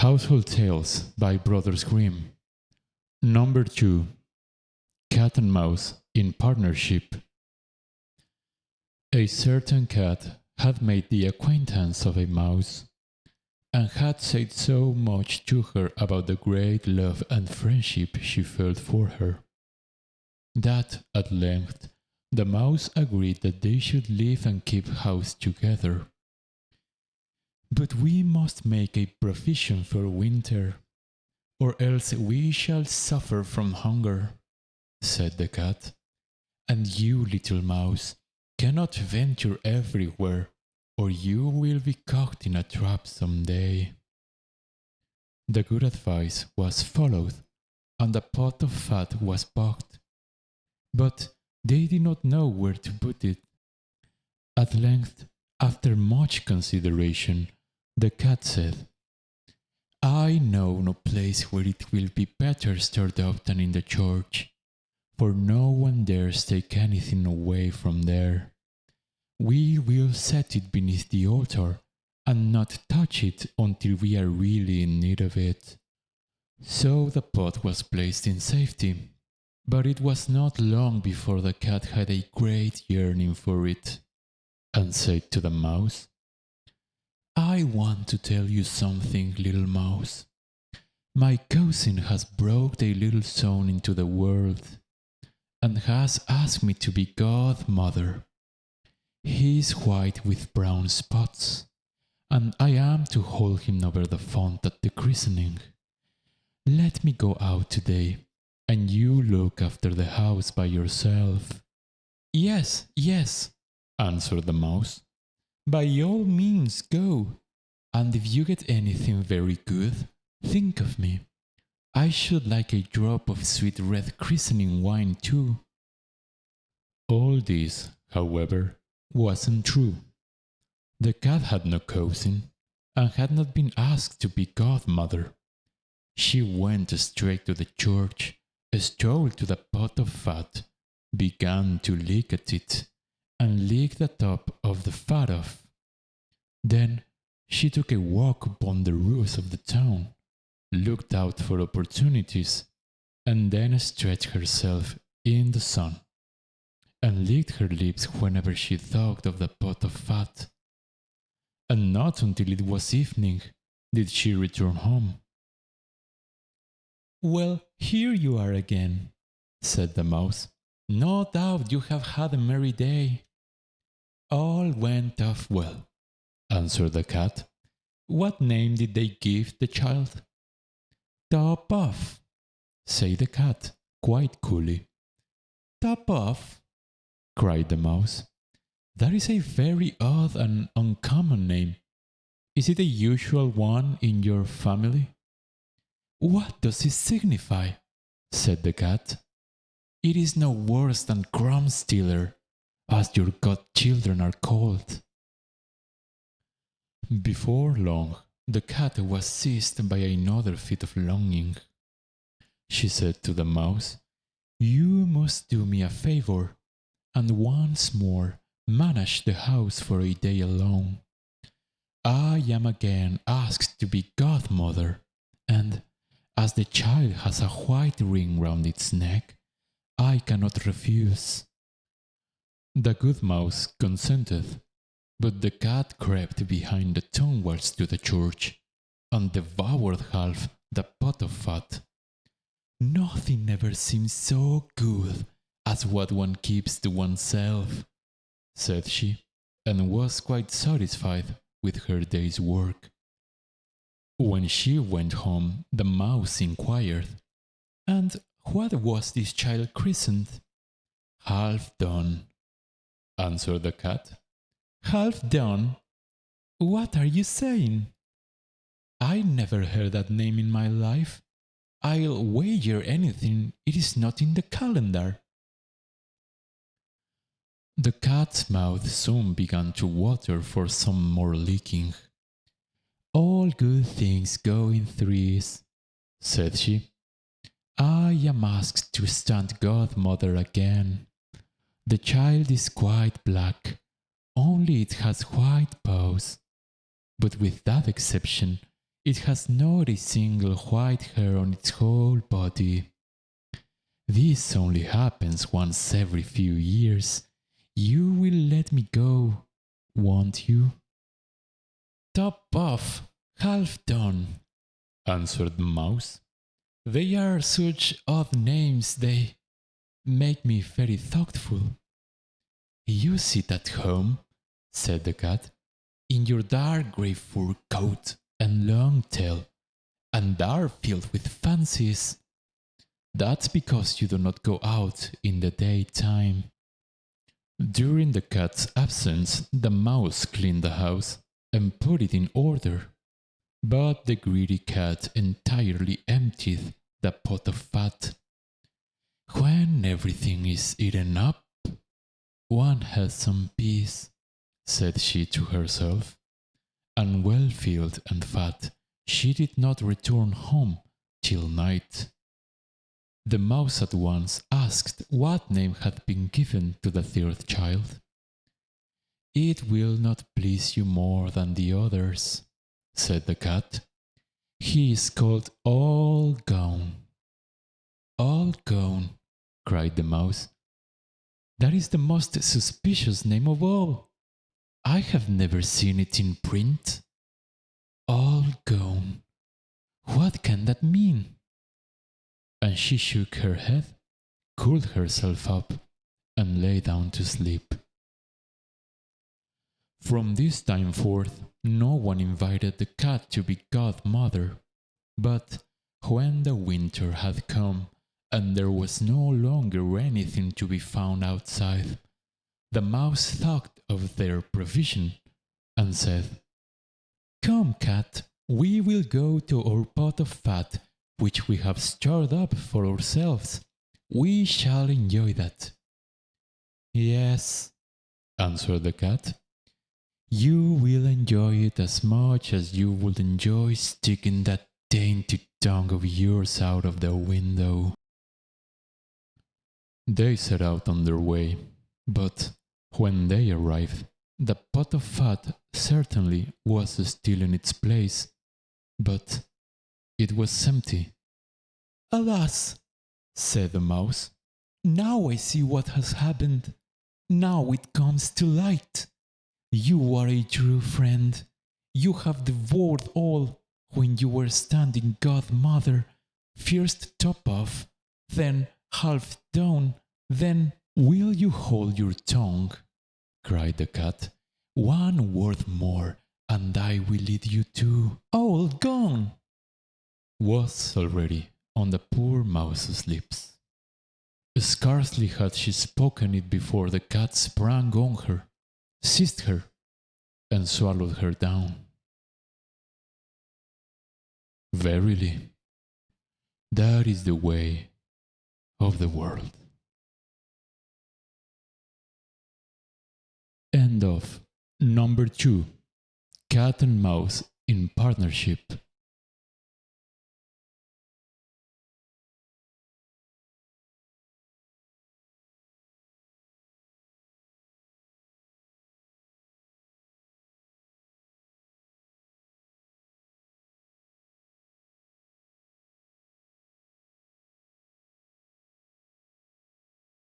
Household Tales by Brothers Grimm. Number 2. Cat and Mouse in Partnership. A certain cat had made the acquaintance of a mouse, and had said so much to her about the great love and friendship she felt for her, that at length the mouse agreed that they should live and keep house together. "But we must make a provision for winter, or else we shall suffer from hunger," said the cat. "And you, little mouse, cannot venture everywhere, or you will be caught in a trap some day." The good advice was followed, and the pot of fat was boxed, but they did not know where to put it. At length, after much consideration, the cat said, "I know no place where it will be better stored up than in the church, for no one dares take anything away from there. We will set it beneath the altar and not touch it until we are really in need of it." So the pot was placed in safety, but it was not long before the cat had a great yearning for it, and said to the mouse, "I want to tell you something, little mouse. My cousin has brought a little son into the world, and has asked me to be godmother. He is white with brown spots, and I am to hold him over the font at the christening. Let me go out today, and you look after the house by yourself." "Yes, yes," answered the mouse. "By all means go, and if you get anything very good, think of me. I should like a drop of sweet red christening wine too." All this, however, wasn't true. The cat had no cousin, and had not been asked to be godmother. She went straight to the church, stole to the pot of fat, began to lick at it, and licked the top of the fat off. Then she took a walk upon the roofs of the town, looked out for opportunities, and then stretched herself in the sun, and licked her lips whenever she thought of the pot of fat. And not until it was evening did she return home. "Well, here you are again," said the mouse. "No doubt you have had a merry day." "All went off well," answered the cat. "What name did they give the child?" "Top off," said the cat, quite coolly. "Top off?" cried the mouse. "That is a very odd and uncommon name. Is it a usual one in your family?" "What does it signify?" said the cat. "It is no worse than crumb stealer, as your godchildren are called." Before long, the cat was seized by another fit of longing. She said to the mouse, "You must do me a favor, and once more manage the house for a day alone. I am again asked to be godmother, and as the child has a white ring round its neck, I cannot refuse." The good mouse consented, but the cat crept behind the town walls to the church, and devoured half the pot of fat. "Nothing ever seems so good as what one keeps to oneself," said she, and was quite satisfied with her day's work. When she went home, the mouse inquired, "And what was this child christened?" "Half done," answered the cat. "Half done? What are you saying? I never heard that name in my life. I'll wager anything it is not in the calendar." The cat's mouth soon began to water for some more licking. "All good things go in threes," said she. "I am asked to stand godmother again. The child is quite black, only it has white paws, but with that exception It has not a single white hair on its whole body. This only happens once every few years. You will let me go, won't you? Top off, half done, answered the mouse. They are such odd names, they make me very thoughtful. You sit at home, said the cat, in your dark grey fur coat and long tail, and are filled with fancies. That's because you do not go out in the daytime. During the cat's absence, the mouse cleaned the house and put it in order. But the greedy cat entirely emptied the pot of fat. When everything is eaten up, one has some peace, said she to herself, and well filled and fat, she did not return home till night. The mouse at once asked what name had been given to the third child. It will not please you more than the others, said the cat. He is called All Gone. All Gone, cried the mouse. That is the most suspicious name of all. I have never seen it in print. All Gone. What can that mean? And she shook her head, curled herself up, and lay down to sleep. From this time forth, no one invited the cat to be godmother, but when the winter had come and there was no longer anything to be found outside, the mouse thought of their provision and said, "Come, cat, we will go to our pot of fat, which we have stored up for ourselves. We shall enjoy that." "Yes," answered the cat, "you will enjoy it as much as you would enjoy sticking that dainty tongue of yours out of the window." They set out on their way, but when they arrived, the pot of fat certainly was still in its place, but it was empty. "Alas," said the mouse, "now I see what has happened. Now it comes to light. You are a true friend. You have devoured all when you were standing godmother, first top off, then half down, then will you hold your tongue?" cried the cat. "One word more, and I will lead you to All Gone," was already on the poor mouse's lips. Scarcely had she spoken it before the cat sprang on her, seized her, and swallowed her down. Verily, that is the way of the world. End of number 2. Cat and Mouse in Partnership.